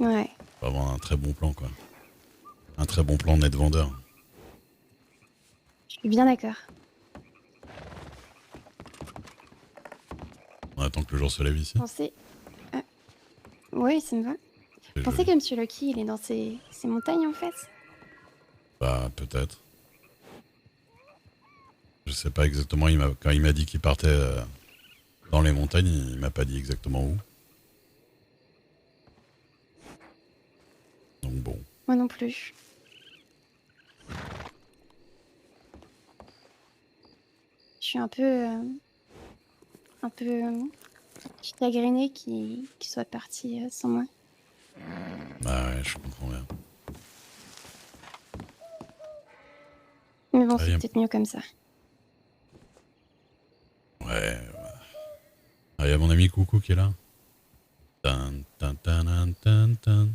Ouais, Faut avoir un très bon plan, quoi. Un très bon plan net vendeur. je suis bien d'accord. On attend que le jour se lève ici. Pensez... Ah, oui, ça me va. C'est Pensez joli. que Monsieur Lucky, il est dans ces montagnes en fait. Bah, peut-être. Je sais pas exactement. Quand il m'a dit qu'il partait dans les montagnes, il m'a pas dit exactement où. Donc bon. Moi non plus. Je suis un peu chagrinée qu'il soit parti sans moi. Bah ouais, je comprends bien. Mais bon, Ah, c'est peut-être mieux comme ça. ouais. Ah, y a mon ami Coucou qui est là. Tan, tan, tan, tan, tan, tan.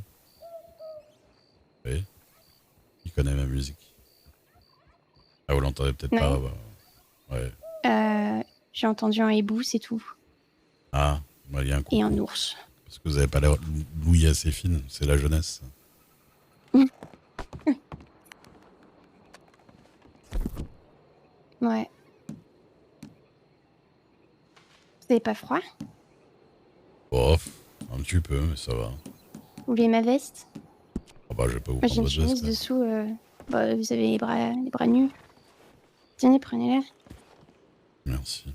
Oui, il connaît ma musique. Ah, vous l'entendez peut-être pas. Ouais. Bah, ouais. Euh, j'ai entendu un hibou, c'est tout. Ah, bah, il y a un Et un Coucou. ours. Parce que vous avez pas l'air l'ouïe assez fine. C'est la jeunesse. Ouais. Vous avez pas froid? Bof, un petit peu, mais ça va. Vous voulez ma veste? Ah bah, je vais pas vous Moi, j'ai prendre une votre veste chemise quand même. dessous. Bah, vous avez les bras nus. Tenez, prenez-la. Merci.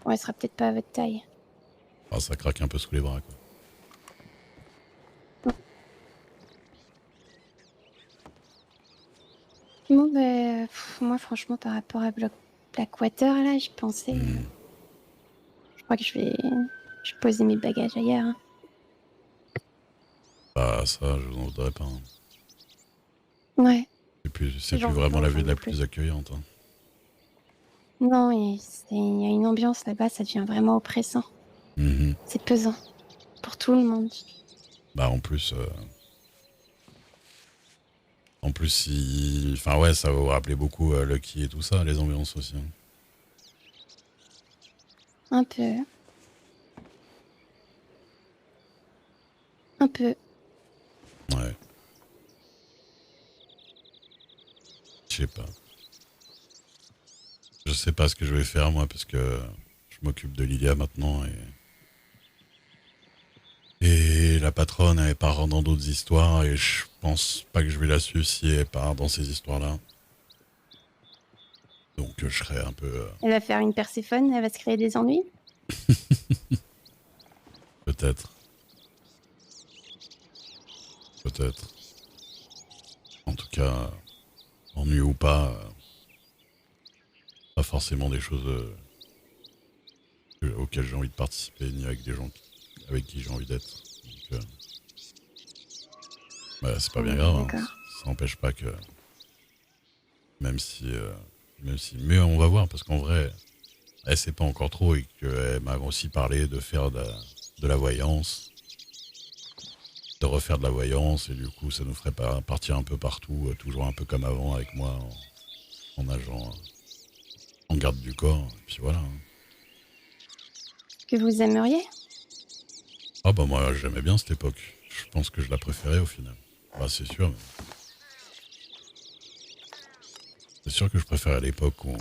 Bon, elle sera peut-être pas à votre taille. Ah, ça craque un peu sous les bras, quoi. Bon, bah, moi, franchement, par rapport à Blackwater, là, je pensais. Hmm. Je crois que je vais poser mes bagages ailleurs, hein. Bah, ça, je vous en voudrais pas, hein. Ouais, C'est plus j'en veux vraiment pas, la j'en ville veux la plus. plus accueillante, hein. Non, il y a une ambiance là-bas, ça devient vraiment oppressant. Mhm. C'est pesant pour tout le monde. Bah, en plus, enfin, ouais, ça va vous rappeler beaucoup Lucky et tout ça, les ambiances aussi, hein. Un peu, un peu. Ouais, je sais pas. Je sais pas ce que je vais faire, moi, parce que je m'occupe de Lilia maintenant et la patronne, elle part dans d'autres histoires et je pense pas que je vais la suivre si elle part dans ces histoires-là. Donc, je serai un peu, Elle va faire une Perséphone, elle va se créer des ennuis. peut-être, peut-être. En tout cas, ennui ou pas, pas forcément des choses auxquelles j'ai envie de participer, ni avec des gens avec qui j'ai envie d'être. Donc, bah, c'est pas bien grave, hein. D'accord. Ça n'empêche pas que, même si, mais on va voir, parce qu'en vrai, elle sait pas encore trop et qu'elle m'a aussi parlé de faire de la voyance, de refaire de la voyance, et du coup, ça nous ferait pas partir un peu partout, toujours un peu comme avant, avec moi en agent, en garde du corps, et puis voilà, hein. Que vous aimeriez? Ah bah moi, j'aimais bien cette époque. Je pense que je la préférais au final. Bah c'est sûr, mais c'est sûr que je préférais l'époque où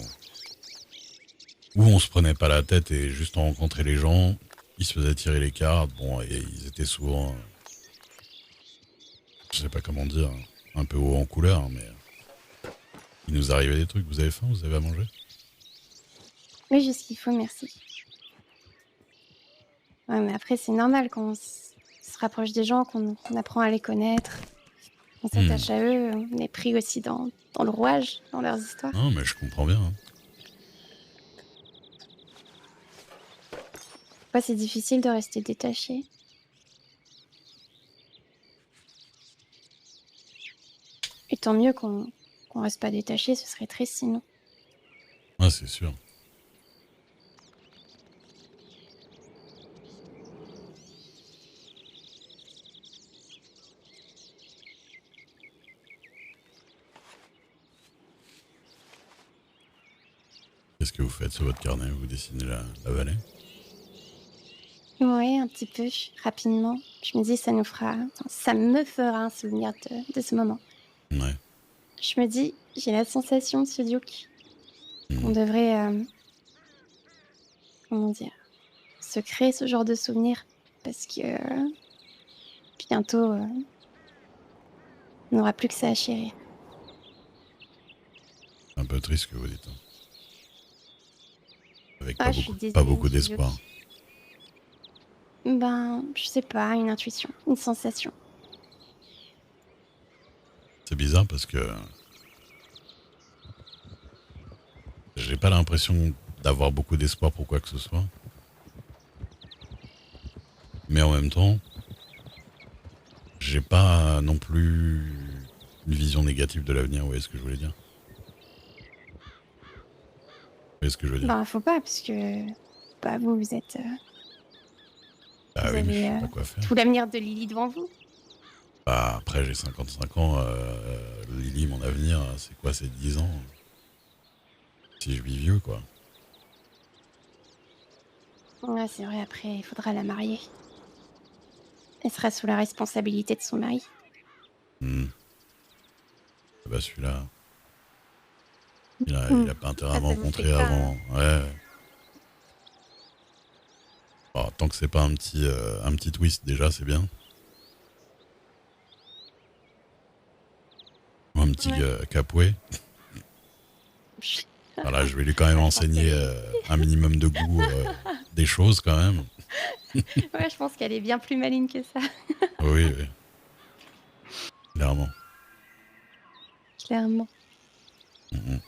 on se prenait pas la tête et juste on rencontrait les gens, ils se faisaient tirer les cartes, bon, et ils étaient souvent, je sais pas comment dire, un peu haut en couleur, mais il nous arrivait des trucs. Vous avez faim? Vous avez à manger? Oui, j'ai ce qu'il faut, merci. Ouais, mais après, c'est normal qu'on se rapproche des gens, qu'on apprend à les connaître, on Hmm. s'attache à eux, on est pris aussi dans le rouage, dans leurs histoires. Non, mais je comprends bien, hein. Parfois, c'est difficile de rester détaché. Et tant mieux qu'on reste pas détaché, ce serait triste sinon. Ah, c'est sûr. Qu'est-ce que vous faites sur votre carnet? Vous dessinez la vallée? Ouais, un petit peu, rapidement. Je me dis, ça nous fera, enfin, ça me fera un souvenir de ce moment. Ouais. Je me dis, j'ai la sensation, Monsieur Duke, qu'on Mhm. devrait, comment dire, se créer ce genre de souvenir parce que bientôt, on n'aura plus que ça à chérir. Un peu triste ce que vous dites, hein. Avec Ah, je suis pas désolée, beaucoup Monsieur d'espoir. Duke. Ben, je sais pas, une intuition, une sensation. C'est bizarre parce que j'ai pas l'impression d'avoir beaucoup d'espoir pour quoi que ce soit. Mais en même temps, j'ai pas non plus une vision négative de l'avenir. Vous voyez ce que je voulais dire? Vous voyez ce que je veux dire? Ben, faut pas parce que, bah, vous, Ah vous oui, mais je avez sais pas quoi faire. tout l'avenir de Lily devant vous. Bah, après, j'ai 55 ans. Lily, mon avenir, c'est quoi? C'est 10 ans. Si je vis vieux, quoi. Ouais, c'est vrai, après, il faudra la marier. Elle sera sous la responsabilité de son mari. Hmm. Bah, celui-là, il a pas intérêt à Ah, me ça vous plaît rencontrer pas, hein? avant. Ouais. Bon, tant que c'est pas un petit twist, déjà, c'est bien. Ou un petit Ouais. capoué. Voilà, je vais lui quand même Ah, je pense qu'elle enseigner est un minimum de goût des choses, quand même. ouais, je pense qu'elle est bien plus maligne que ça, Oui, oui, clairement. clairement. Mhm.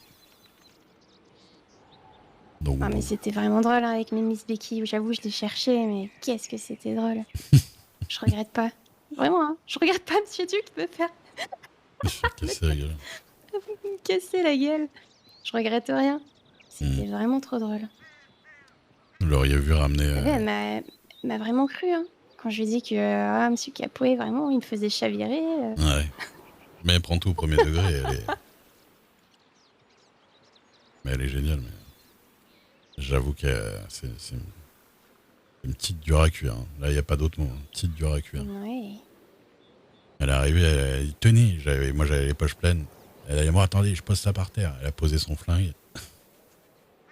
Donc Ah, mais bon. c'était vraiment drôle, hein, avec mes Miss Becky. J'avoue, je l'ai cherché, mais qu'est-ce que c'était drôle. Je regrette pas. Vraiment, hein. Je regrette pas, Monsieur Duc, de Je suis me cassé la gueule. me casser la gueule. Je regrette rien. Mhm. C'était vraiment trop drôle. Vous l'auriez vu ramener. Vous savez, elle m'a vraiment cru, hein. Quand je lui ai dit que ah, Monsieur Capoué, vraiment, il me faisait chavirer. Ouais. Mais elle prend tout au premier degré. Mais elle est géniale. Mais j'avoue que c'est une petite dure à cuire, hein. Là, il n'y a pas d'autre mot, hein. Petite dure à cuire. Ouais. Elle est arrivée, elle a dit tenez. Moi, j'avais les poches pleines. Elle a dit moi, attendez, je pose ça par terre. Elle a posé son flingue.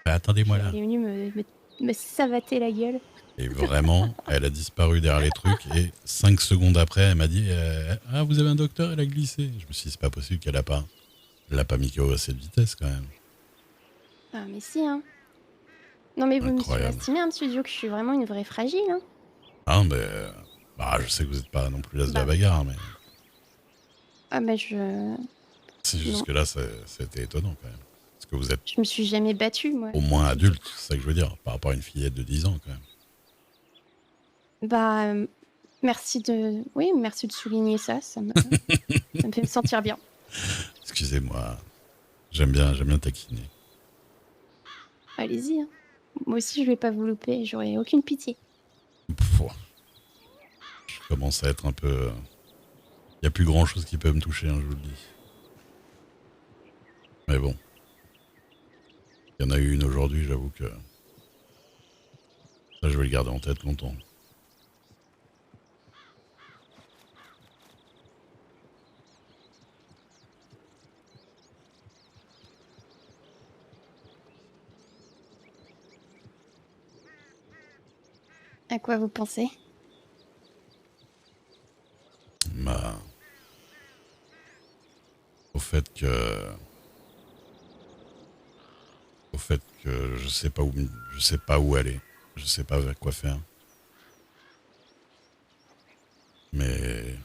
Attendez-moi Puis elle là. est venue me savater la gueule. Et vraiment, elle a disparu derrière les trucs. Et 5 secondes après, elle m'a dit ah, vous avez un docteur, elle a glissé. Je me suis dit c'est pas possible qu'elle a pas. Elle a pas mis KO à cette vitesse quand même. Ah, mais si, hein. Non, mais vous me Incroyable. surestimez, hein, Monsieur Duc. Je suis vraiment une vraie fragile, hein. Ah, mais. Bah, je sais que vous n'êtes pas non plus l'as de la Bah, bagarre, mais ah, bah, je. si Non. jusque-là, c'était étonnant quand même. Parce que vous êtes Je me suis jamais battue, moi, au moins Monsieur adulte, Duc. c'est ça que je veux dire, par rapport à une fillette de 10 ans quand même. Bah, oui, merci de souligner ça. Ça me fait me sentir bien. Excusez-moi, j'aime bien taquiner. Allez-y, hein. Moi aussi, je vais pas vous louper. J'aurai aucune pitié. Pff, je commence à être un peu. Il n'y a plus grand chose qui peut me toucher, hein, je vous le dis. Mais bon, il y en a eu une aujourd'hui, j'avoue que ça, je vais le garder en tête longtemps. À quoi vous pensez? Ma... Au fait que. Au fait que je sais pas où aller. Je sais pas vers quoi faire. Mais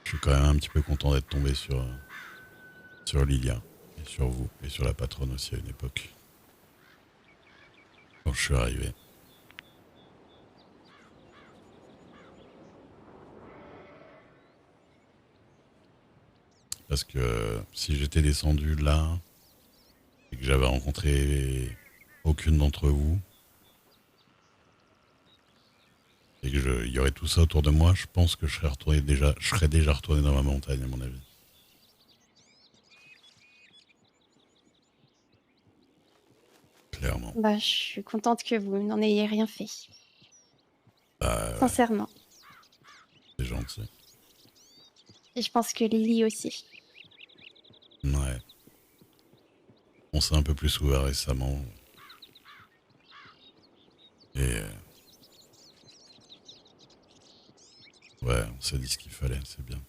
je suis quand même un petit peu content d'être tombé sur Lilia. Et sur vous. Et sur la patronne aussi à une époque. Quand je suis arrivé. Parce que si j'étais descendu là et que j'avais rencontré aucune d'entre vous et que il y aurait tout ça autour de moi, je pense que je serais déjà retourné dans ma montagne à mon avis. Clairement. Bah, je suis contente que vous n'en ayez rien fait. Bah ouais, sincèrement. c'est gentil. Et je pense que Lily aussi. Ouais. On s'est un peu plus ouvert récemment. Et ouais, on s'est dit ce qu'il fallait, c'est bien.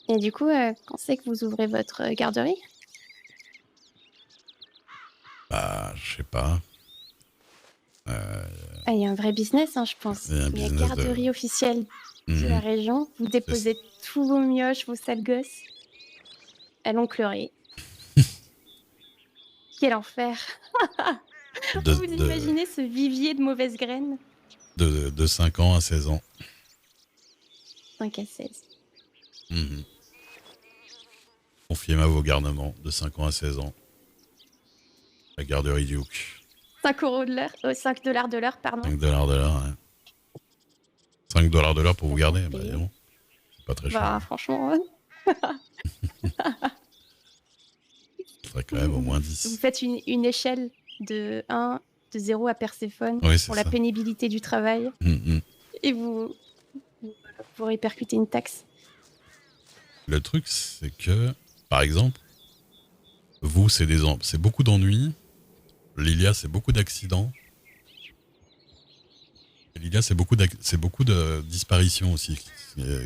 Et du coup, quand c'est que vous ouvrez votre garderie? Bah, je sais pas. Ah, il y a un vrai business, hein, je pense. Il y a un La business de. garderie officielle de la Mhm. région. Vous C'est déposez tous vos mioches, vos sales gosses à l'oncle Ray. Quel enfer! de, Vous de, imaginez ce vivier de mauvaises graines? de 5 ans à 16 ans. 5 à 16. Mhm. Confiez-moi vos garnements de 5 ans à 16 ans. La garderie Duke. 5 € de l'heure, 5 $ de l'heure, pardon. 5 $ de l'heure, hein. 5 $ de l'heure pour vous D'accord, garder, bah dis payé. donc, c'est pas très cher. Bah, franchement, Ce serait quand même au vous, moins vous 10. faites une échelle de 1, de 0 à Perséphone Oui, c'est pour la ça. pénibilité du travail Mhm. et vous, vous répercutez une taxe. Le truc, c'est que, par exemple, vous, c'est beaucoup d'ennuis. Lilia, c'est beaucoup d'accidents. Et Lilia, c'est beaucoup de disparitions aussi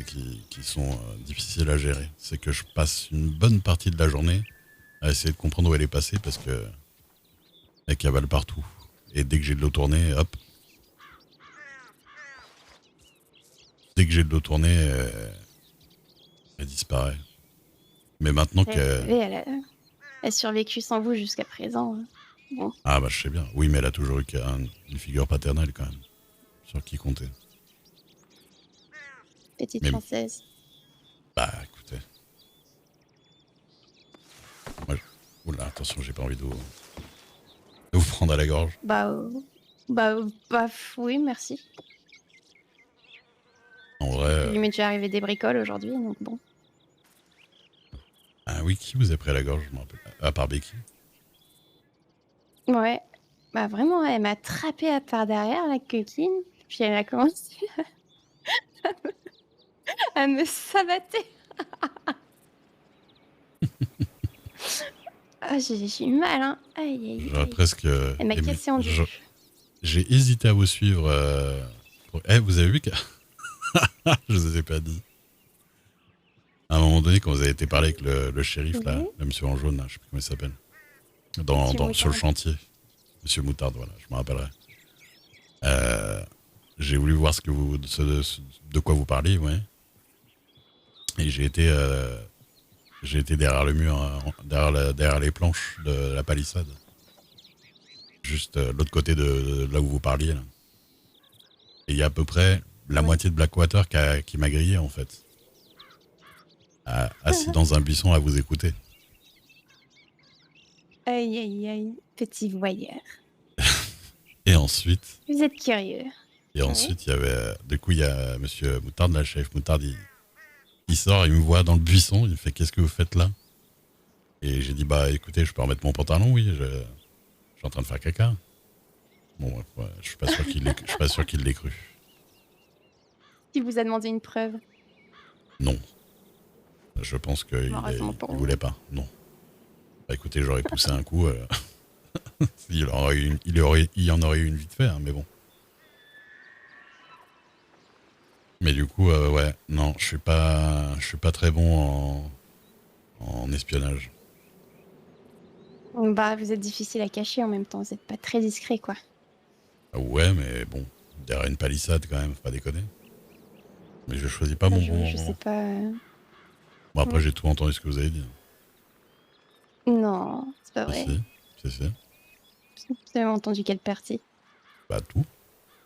qui sont difficiles à gérer. C'est que je passe une bonne partie de la journée à essayer de comprendre où elle est passée parce que elle cavale partout. Et dès que j'ai de l'eau tournée, hop, dès que j'ai de l'eau tournée, elle disparaît. Mais maintenant Ouais, vous que... savez, elle a survécu sans vous jusqu'à présent, hein. Bon, Ah bah je sais bien. Oui, mais elle a toujours eu une figure paternelle quand même, sur qui compter. petite Mais française. bah écoutez, moi... Oula, attention, j'ai pas envie de vous prendre à la gorge. Bah, oui, merci. En vrai, Il m'est déjà arrivé des bricoles aujourd'hui, donc bon. ah oui, qui vous a pris à la gorge, je me rappelle. À part Becky. Ouais, bah vraiment, elle m'a attrapée à part derrière, la coquine, puis elle a commencé à me sabater. Ah, j'ai eu mal, hein. Aïe, aïe, J'aurais aïe. presque Elle m'a aimé. cassé en deux. J'ai hésité à vous suivre. Eh, vous avez vu que. Je vous ai pas dit. À un moment donné, quand vous avez été parler avec le shérif, là, Oui, le monsieur en jaune, là, je sais plus comment il s'appelle, monsieur sur le Moutarde. chantier, monsieur Moutarde, voilà, je me rappellerai. Euh, j'ai voulu voir de quoi vous parliez, ouais. Et j'ai été derrière le mur, derrière les planches de la palissade, juste l'autre côté de là où vous parliez, là. Et il y a à peu près la Oui. moitié de Blackwater qui m'a grillé, en fait, assis dans un buisson à vous écouter. Aïe, aïe, aïe. Petit voyeur. Et ensuite, Vous êtes curieux. Oui. il y avait, du coup, il y a monsieur Moutarde, là, le chef Moutarde, il sort, il me voit dans le buisson, il me fait qu'est-ce que vous faites là? Et j'ai dit, bah écoutez, je peux remettre mon pantalon, oui, je suis en train de faire caca. Bon, ouais, je suis pas sûr je suis pas sûr qu'il l'ait cru. Qui vous a demandé une preuve? Non, je pense Heureusement pour il voulait vous. pas. Non. Bah écoutez, j'aurais poussé un coup, il y en aurait eu une vite fait, hein, mais bon. Mais du coup, ouais, non, je suis pas très bon en espionnage. Bah, vous êtes difficile à cacher en même temps. Vous n'êtes pas très discret, quoi. Ah ouais, mais bon, derrière une palissade quand même, faut pas déconner. Mais je choisis pas Bah, mon bon je sais moment. pas. Bon, après, Hmm. j'ai tout entendu ce que vous avez dit. Non, c'est pas Si, vrai. si, si, si. Vous avez entendu quelle partie? Bah, tout.